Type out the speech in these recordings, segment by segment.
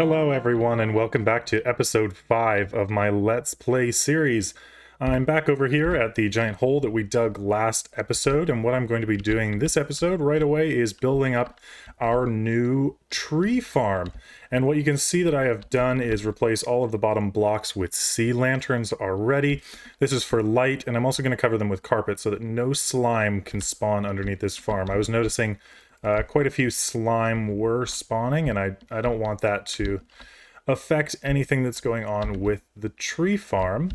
Hello everyone and welcome back to episode 5 of my Let's Play series. I'm back over here at the giant hole that we dug last episode, and what I'm going to be doing this episode right away is building up our new tree farm. And what you can see that I have done is replace all of the bottom blocks with sea lanterns already. This is for light, and I'm also going to cover them with carpet so that no slime can spawn underneath this farm. I was noticing quite a few slime were spawning, and I don't want that to affect anything that's going on with the tree farm.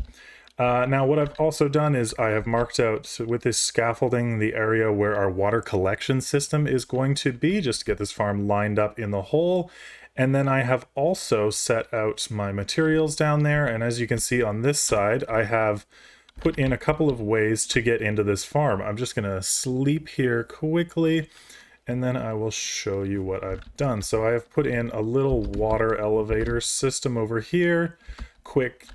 Now what I've also done is I have marked out with this scaffolding the area where our water collection system is going to be, just to get this farm lined up in the hole. And then I have also set out my materials down there, and as you can see on this side I have put in a couple of ways to get into this farm. I'm just gonna sleep here quickly and then I will show you what I've done. So I have put in a little water elevator system over here, quick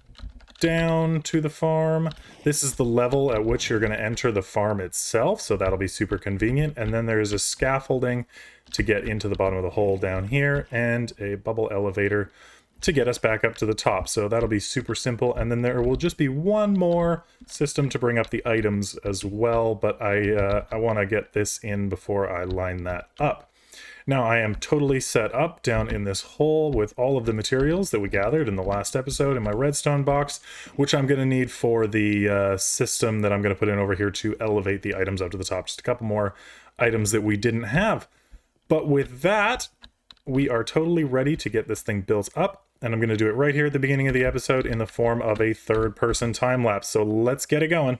down to the farm. This is the level at which you're going to enter the farm itself, so that'll be super convenient. And then there's a scaffolding to get into the bottom of the hole down here, and a bubble elevator to get us back up to the top. So that'll be super simple. And then there will just be one more system to bring up the items as well, but I want to get this in before I line that up. Now I am totally set up down in this hole with all of the materials that we gathered in the last episode in my redstone box, which I'm going to need for the system that I'm going to put in over here to elevate the items up to the top. Just a couple more items that we didn't have. But with that, we are totally ready to get this thing built up, and I'm going to do it right here at the beginning of the episode in the form of a third-person time-lapse. So let's get it going.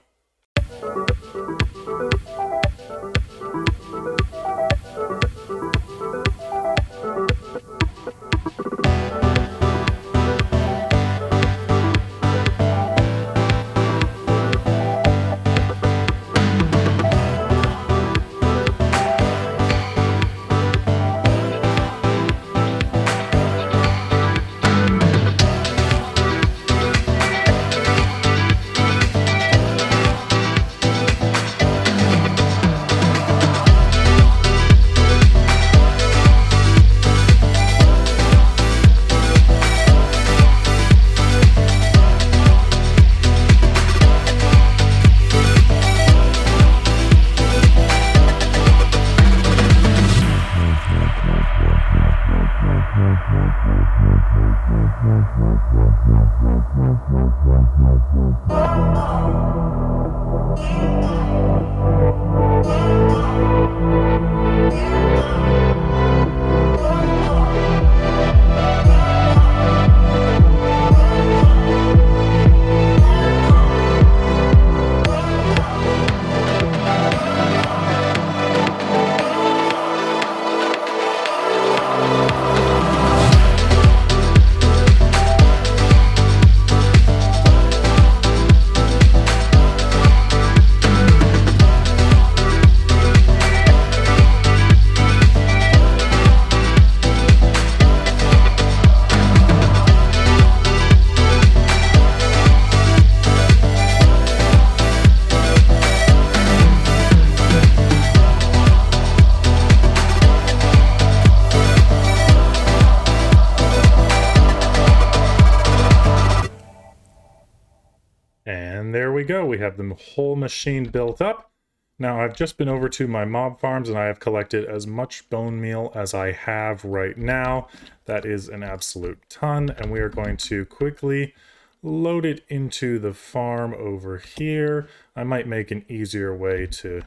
And there we go. We have the whole machine built up. Now I've just been over to my mob farms and I have collected as much bone meal as I have right now. That is an absolute ton, and we are going to quickly load it into the farm over here. I might make an easier way to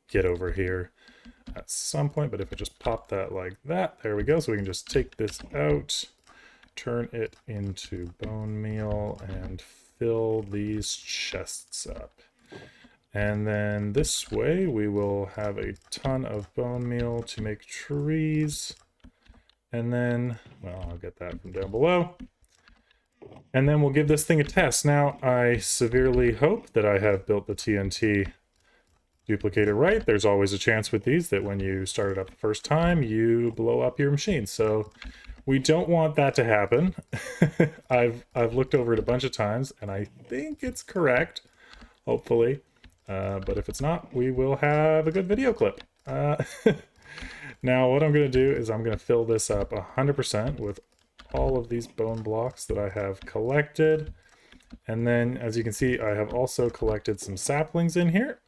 get over here at some point, but if I just pop that like that, there we go. So we can just take this out, turn it into bone meal, and fill these chests up. And then this way we will have a ton of bone meal to make trees. And then, well, I'll get that from down below. And then we'll give this thing a test. Now, I severely hope that I have built the TNT duplicator right. There's always a chance with these that when you start it up the first time, you blow up your machine. So we don't want that to happen. I've looked over it a bunch of times, and I think it's correct, hopefully. But if it's not, we will have a good video clip. Now, what I'm going to do is I'm going to fill this up 100% with all of these bone blocks that I have collected. And then, as you can see, I have also collected some saplings in here.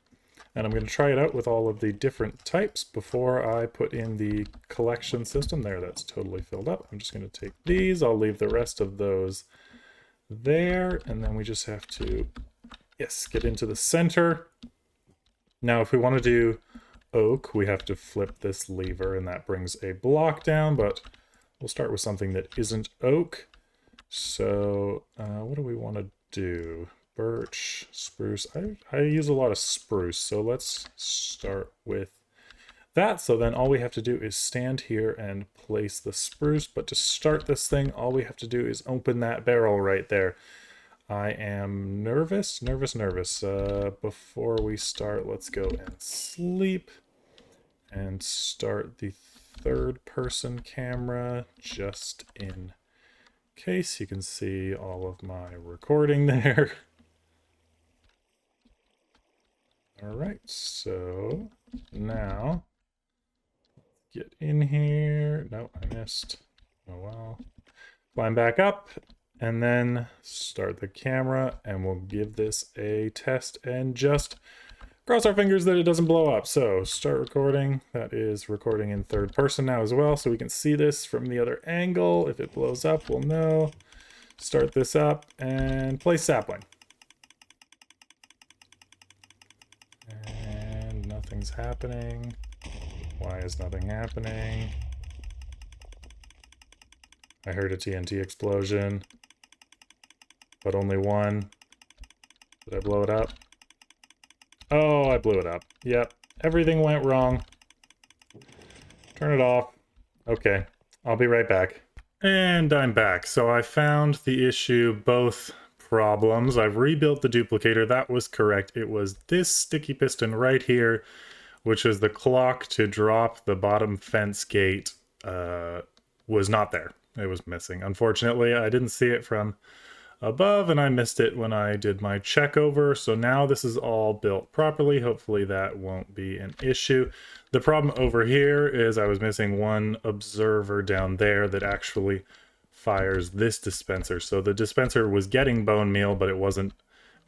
And I'm going to try it out with all of the different types before I put in the collection system. There, that's totally filled up. I'm just going to take these. I'll leave the rest of those there. And then we just have to, yes, get into the center. Now, if we want to do oak, we have to flip this lever, and that brings a block down, but we'll start with something that isn't oak. So what do we want to do? Birch, spruce. I use a lot of spruce, so let's start with that. So then all we have to do is stand here and place the spruce, but to start this thing, all we have to do is open that barrel right there. I am nervous. Before we start, let's go and sleep and start the third person camera just in case. You can see all of my recording there. All right, so now get in here. No, I missed. Oh well. Climb back up and then start the camera, and we'll give this a test and just cross our fingers that it doesn't blow up. So start recording. That is recording in third person now as well, so we can see this from the other angle. If it blows up, we'll know. Start this up and place sapling. And nothing's happening. Why is nothing happening? I heard a TNT explosion, but only one. Did I blow it up? Oh, I blew it up. Yep, everything went wrong. Turn it off. Okay, I'll be right back. And I'm back. So I found the issue, both problems. I've rebuilt the duplicator. That was correct. It was this sticky piston right here, which is the clock to drop the bottom fence gate, was not there. It was missing. Unfortunately, I didn't see it from above, and I missed it when I did my check over. So now this is all built properly. Hopefully that won't be an issue. The problem over here is I was missing one observer down there that actually fires this dispenser. So the dispenser was getting bone meal, but it wasn't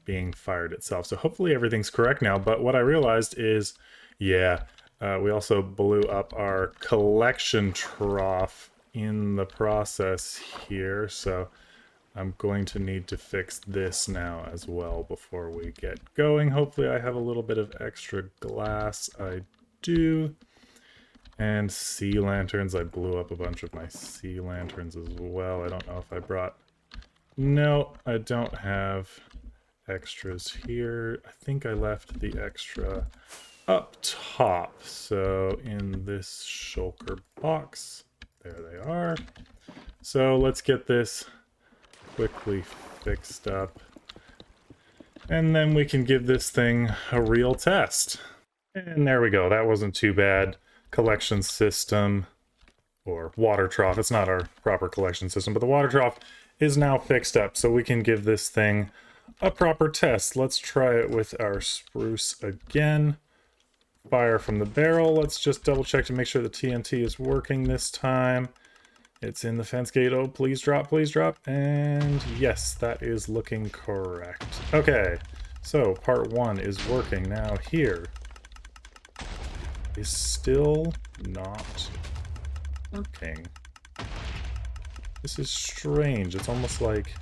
being fired itself. So hopefully everything's correct now. But what I realized is, yeah, we also blew up our collection trough in the process here. So I'm going to need to fix this now as well before we get going. Hopefully I have a little bit of extra glass. I do. And sea lanterns. I blew up a bunch of my sea lanterns as well. I don't know if I brought... No, I don't have extras here. I think I left the extra up top. So in this shulker box, there they are. So let's get this quickly fixed up, and then we can give this thing a real test. And there we go. That wasn't too bad. Collection system, or water trough. It's not our proper collection system, but the water trough is now fixed up, so we can give this thing a proper test. Let's try it with our spruce again. Fire from the barrel. Let's just double check to make sure the TNT is working this time. It's in the fence gate. Oh, please drop, please drop. And yes, that is looking correct. Okay, so part one is working. Now here is still not working. This is strange. It's almost like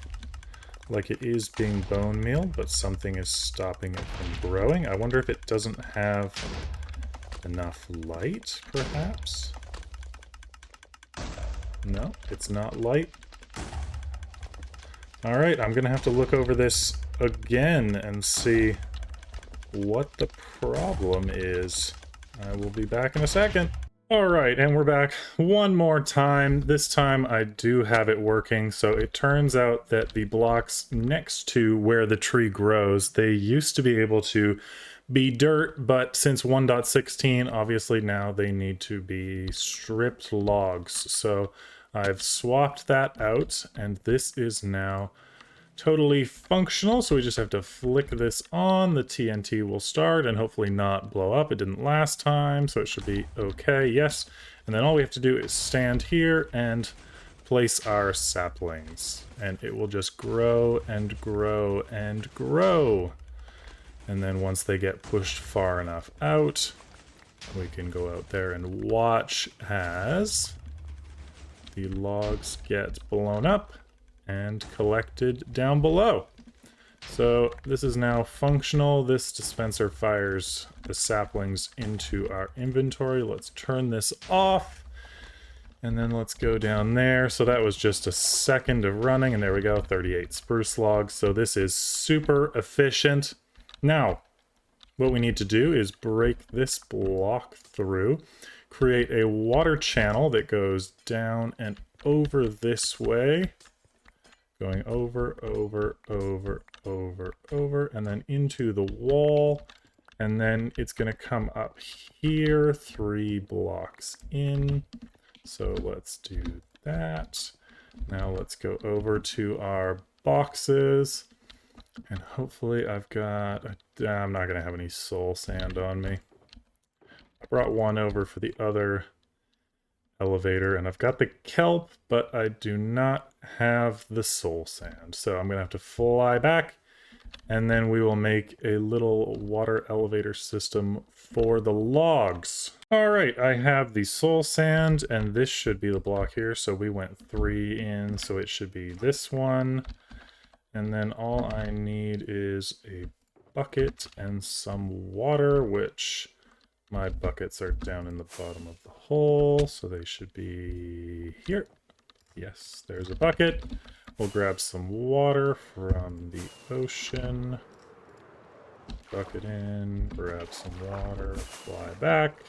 it is being bone meal, but something is stopping it from growing. I wonder if it doesn't have enough light, perhaps? No, it's not light. All right, I'm gonna have to look over this again and see what the problem is. I will be back in a second. All right, and we're back one more time. This time I do have it working. So it turns out that the blocks next to where the tree grows, they used to be able to be dirt, but since 1.16, obviously now they need to be stripped logs. So I've swapped that out, and this is now totally functional. So we just have to flick this on, the TNT will start and hopefully not blow up. It didn't last time, so it should be okay. Yes. And then all we have to do is stand here and place our saplings, and it will just grow and grow and grow. And then once they get pushed far enough out, we can go out there and watch as the logs get blown up and collected down below. So this is now functional. This dispenser fires the saplings into our inventory. Let's turn this off. And then let's go down there. So that was just a second of running, and there we go, 38 spruce logs. So this is super efficient. Now, what we need to do is break this block through, create a water channel that goes down and over this way, going over, and then into the wall. And then it's going to come up here, 3 blocks in. So let's do that. Now let's go over to our boxes. And hopefully I've got... I'm not going to have any soul sand on me. I brought one over for the other elevator, and I've got the kelp, but I do not have the soul sand. So I'm going to have to fly back, and then we will make a little water elevator system for the logs. All right, I have the soul sand, and this should be the block here. So we went 3 in, so it should be this one. And then all I need is a bucket and some water, which my buckets are down in the bottom of the hole, so they should be here. Yes, there's a bucket. We'll grab some water from the ocean. Bucket in, grab some water, fly back.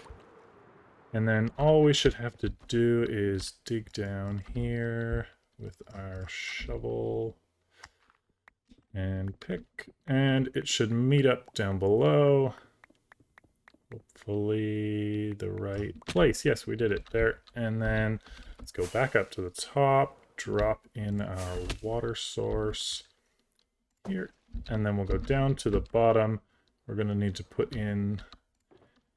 And then all we should have to do is dig down here with our shovel and pick, and it should meet up down below. Hopefully the right place. Yes, we did it there. And then let's go back up to the top, drop in our water source here, and then we'll go down to the bottom. We're going to need to put in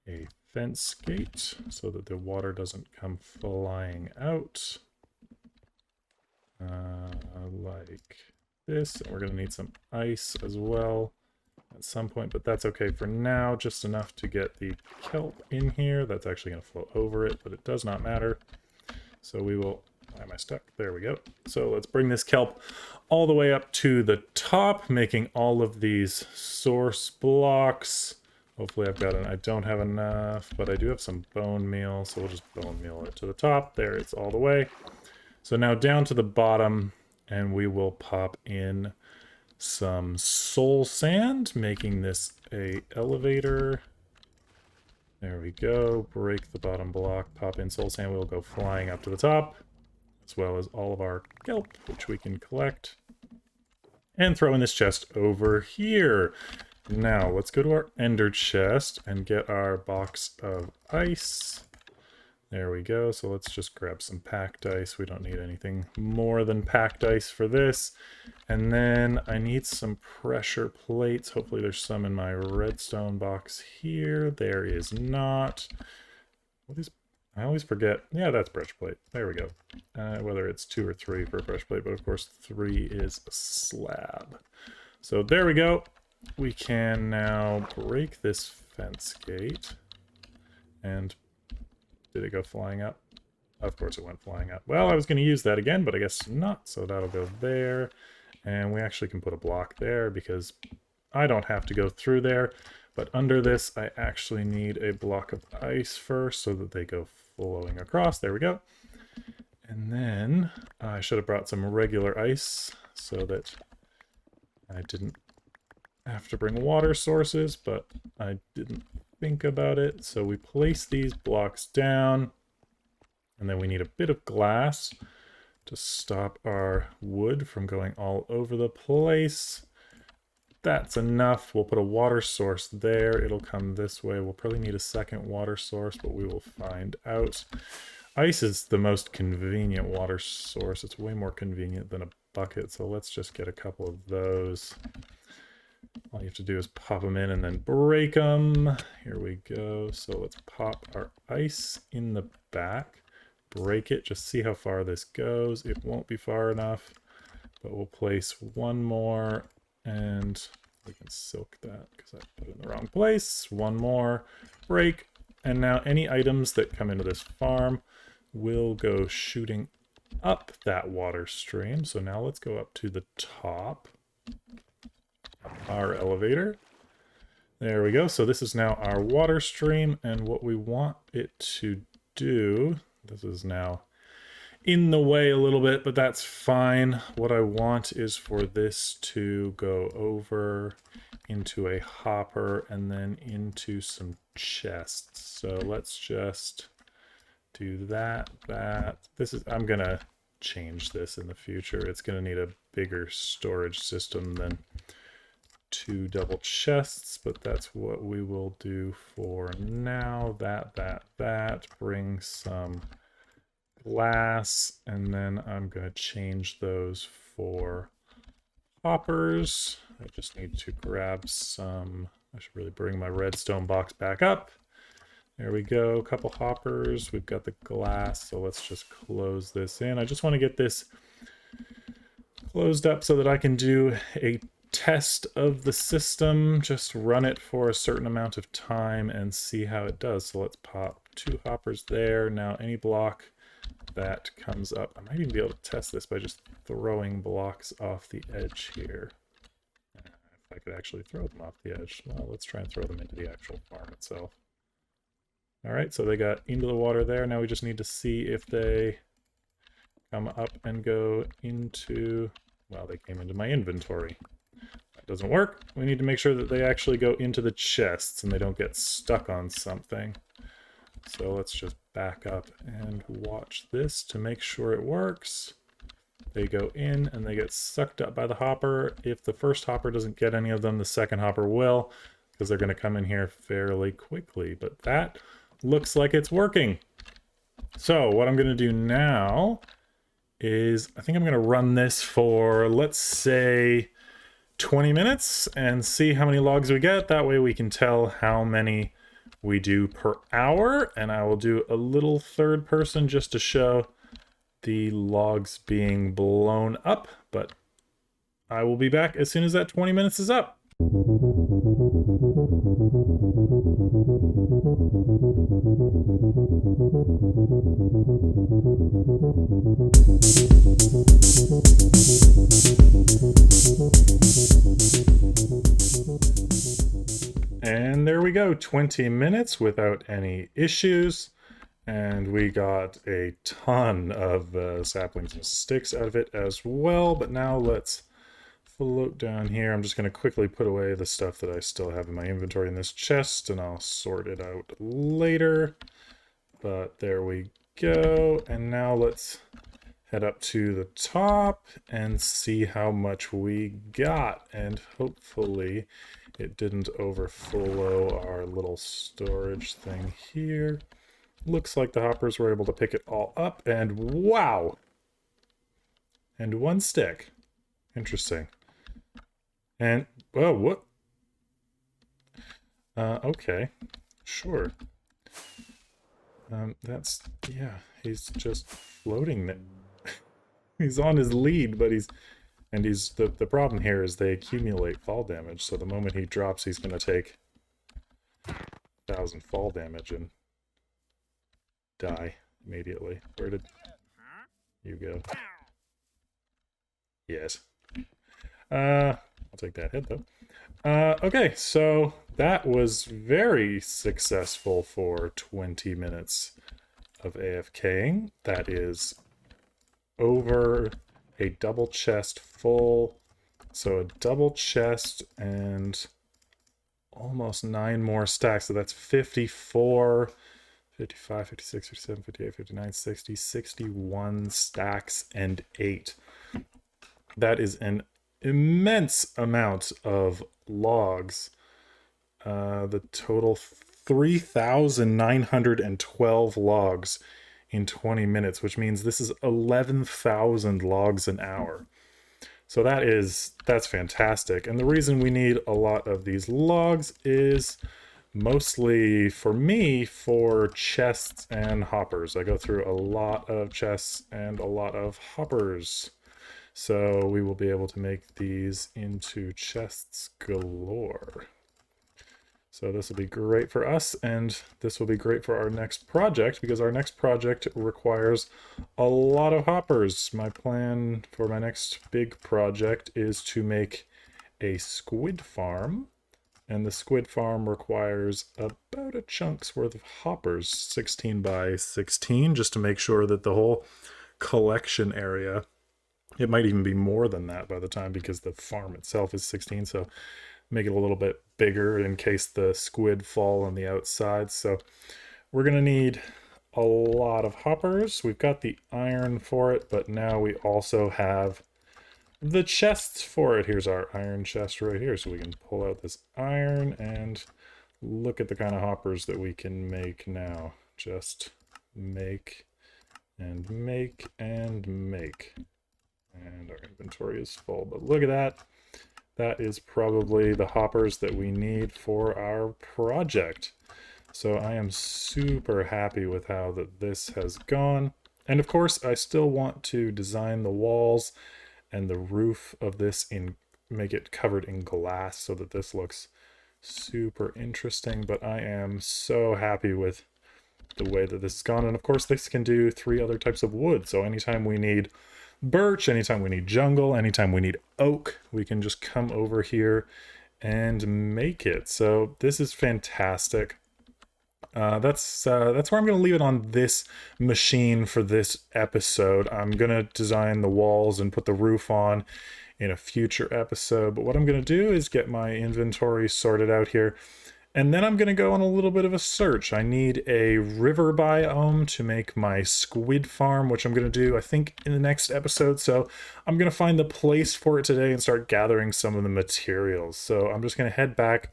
a fence gate so that the water doesn't come flying out. Like this, and we're going to need some ice as well at some point, but that's okay for now, just enough to get the kelp in here. That's actually going to flow over it, but it does not matter. So we will... Why am I stuck? There we go. So let's bring this kelp all the way up to the top, making all of these source blocks. Hopefully I've got an... I don't have enough, but I do have some bone meal, so we'll just bone meal it to the top. There, it's all the way. So now down to the bottom, and we will pop in some soul sand, making this a elevator. There we go. Break the bottom block, pop in soul sand. We'll go flying up to the top, as well as all of our kelp, which we can collect and throw in this chest over here. Now let's go to our ender chest and get our box of ice. There we go. So let's just grab some packed ice. We don't need anything more than packed ice for this. And then I need some pressure plates. Hopefully there's some in my redstone box here. There is not. What is... I always forget. Yeah, that's pressure plate. There we go. Whether it's 2 or 3 for a pressure plate, but of course 3 is a slab. So there we go. We can now break this fence gate. And did it go flying up? Of course it went flying up. Well, I was going to use that again, but I guess not. So that'll go there. And we actually can put a block there because I don't have to go through there. But under this, I actually need a block of ice first so that they go flowing across. There we go. And then I should have brought some regular ice so that I didn't have to bring water sources, but I didn't think about it. So we place these blocks down, and then we need a bit of glass to stop our wood from going all over the place. That's enough. We'll put a water source there. It'll come this way. We'll probably need a second water source, but we will find out. Ice is the most convenient water source. It's way more convenient than a bucket, so let's just get a couple of those. All you have to do is pop them in and then break them. Here we go. So let's pop our ice in the back. break it, just see how far this goes. It won't be far enough, but we'll place one more, and we can silk that because I put it in the wrong place. One more, break, and now any items that come into this farm will go shooting up that water stream. So now let's go up to the top of our elevator. There we go. So this is now our water stream, and what we want it to do, this is now in the way a little bit, but that's fine. What I want is for this to go over into a hopper and then into some chests. So let's just do that. I'm gonna change this in the future. It's gonna need a bigger storage system than 2 double chests, but that's what we will do for now. That brings some glass, and then I'm going to change those for hoppers. I just need to grab some. I should really bring my redstone box back up. There we go, a couple hoppers. We've got the glass, so let's just close this in. I just want to get this closed up so that I can do a test of the system, just run it for a certain amount of time and see how it does. So let's pop 2 hoppers there. Now any block that comes up, I might even be able to test this by just throwing blocks off the edge here. If I could actually throw them off the edge. Well, let's try and throw them into the actual farm itself. All right, so they got into the water there. Now we just need to see if they come up and go into, well, they came into my inventory. That doesn't work. We need to make sure that they actually go into the chests and they don't get stuck on something. So let's just back up and watch this to make sure it works. They go in and they get sucked up by the hopper. If the first hopper doesn't get any of them, the second hopper will, because they're going to come in here fairly quickly. But that looks like it's working. So what I'm going to do now is I think I'm going to run this for, let's say, 20 minutes and see how many logs we get. That way we can tell how many we do per hour, and I will do a little third person just to show the logs being blown up, but I will be back as soon as that 20 minutes is up. And there we go, 20 minutes without any issues. And we got a ton of saplings and sticks out of it as well. But now let's float down here. I'm just going to quickly put away the stuff that I still have in my inventory in this chest, and I'll sort it out later. But there we go. And now let's head up to the top and see how much we got. And hopefully it didn't overflow our little storage thing here. Looks like the hoppers were able to pick it all up, and wow! And 1 stick. Interesting. And, oh, what? Okay. Sure. That's, yeah, he's just floating there. He's on his lead, but the problem here is they accumulate fall damage, so the moment he drops, he's going to take 1,000 fall damage and die immediately. Where did you go? Yes. I'll take that hit, though. Okay, so that was very successful for 20 minutes of AFKing. That is over a double chest full. So a double chest and almost 9 more stacks. So that's 54, 55, 56, 57, 58, 59, 60, 61 stacks and 8. That is an immense amount of logs. The total 3,912 logs in 20 minutes, which means this is 11,000 logs an hour. So that's fantastic. And the reason we need a lot of these logs is mostly for me for chests and hoppers. I go through a lot of chests and a lot of hoppers. So we will be able to make these into chests galore. So this will be great for us, and this will be great for our next project, because our next project requires a lot of hoppers. My plan for my next big project is to make a squid farm, and the squid farm requires about a chunk's worth of hoppers, 16 by 16, just to make sure that the whole collection area, it might even be more than that by the time, because the farm itself is 16, so make it a little bit bigger in case the squid fall on the outside. So we're gonna need a lot of hoppers. We've got the iron for it, but now we also have the chests for it. Here's our iron chest right here, so we can pull out this iron and look at the kind of hoppers that we can make now. Just make and make and make. And our inventory is full, but look at that. That is probably the hoppers that we need for our project. So I am super happy with how this has gone. And of course, I still want to design the walls and the roof of this make it covered in glass so that this looks super interesting. But I am so happy with the way that this has gone. And of course, this can do 3 other types of wood. So anytime we need birch, anytime we need jungle, anytime we need oak, we can just come over here and make it. So this is fantastic. That's where I'm going to leave it on this machine for this episode. I'm going to design the walls and put the roof on in a future episode. But what I'm going to do is get my inventory sorted out here. And then I'm going to go on a little bit of a search. I need a river biome to make my squid farm, which I'm going to do, I think, in the next episode. So I'm going to find the place for it today and start gathering some of the materials. So I'm just going to head back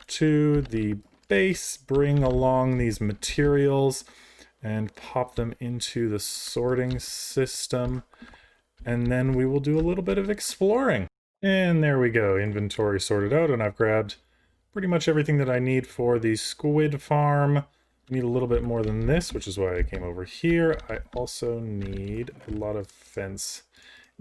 to the base, bring along these materials, and pop them into the sorting system. And then we will do a little bit of exploring. And there we go. Inventory sorted out, and I've grabbed pretty much everything that I need for the squid farm. I need a little bit more than this, which is why I came over here. I also need a lot of fence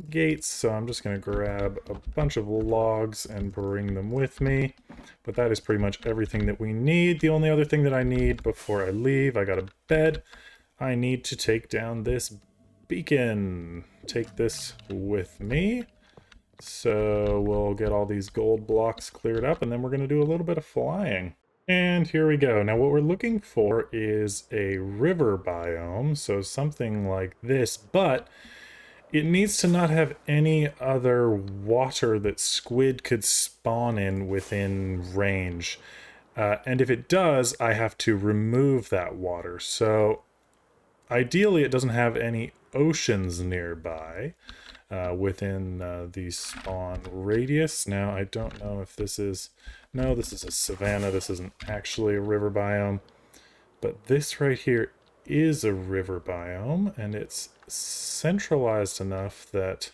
gates, so I'm just going to grab a bunch of logs and bring them with me. But that is pretty much everything that we need. The only other thing that I need before I leave, I got a bed. I need to take down this beacon. Take this with me. So we'll get all these gold blocks cleared up, and then we're going to do a little bit of flying. And here we go. Now what we're looking for is a river biome, so something like this, but it needs to not have any other water that squid could spawn in within range. And if it does, I have to remove that water. So ideally it doesn't have any oceans nearby. Within the spawn radius. Now, I don't know if this is... No, this is a savanna. This isn't actually a river biome. But this right here is a river biome, and it's centralized enough that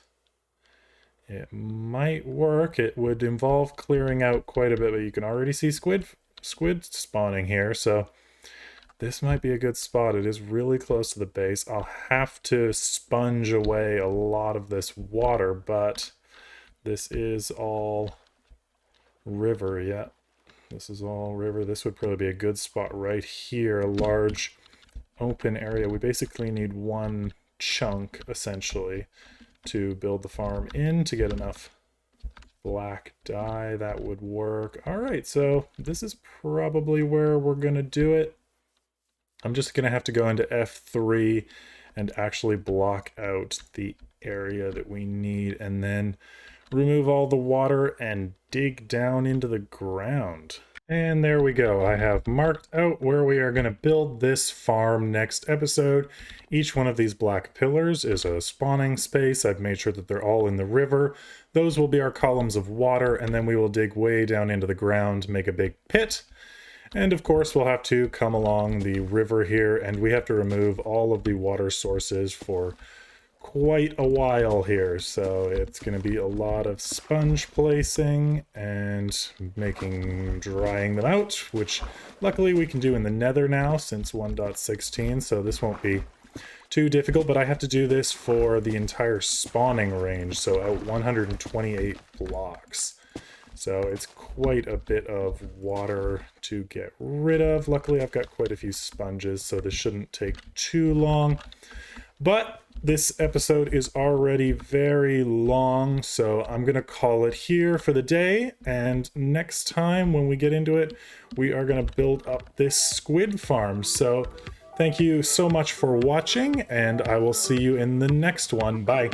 it might work. It would involve clearing out quite a bit, but you can already see squid spawning here, so this might be a good spot. It is really close to the base. I'll have to sponge away a lot of this water, but this is all river. Yeah, this is all river. This would probably be a good spot right here. A large open area. We basically need one chunk, essentially, to build the farm in to get enough black dye. That would work. All right, so this is probably where we're going to do it. I'm just going to have to go into F3 and actually block out the area that we need, and then remove all the water and dig down into the ground. And there we go. I have marked out where we are going to build this farm next episode. Each one of these black pillars is a spawning space. I've made sure that they're all in the river. Those will be our columns of water, and then we will dig way down into the ground, make a big pit. And of course, we'll have to come along the river here, and we have to remove all of the water sources for quite a while here, so it's going to be a lot of sponge placing and drying them out, which luckily we can do in the nether now since 1.16, so this won't be too difficult, but I have to do this for the entire spawning range, so out 128 blocks. So it's quite a bit of water to get rid of. Luckily, I've got quite a few sponges, so this shouldn't take too long. But this episode is already very long, so I'm going to call it here for the day. And next time when we get into it, we are going to build up this squid farm. So thank you so much for watching, and I will see you in the next one. Bye.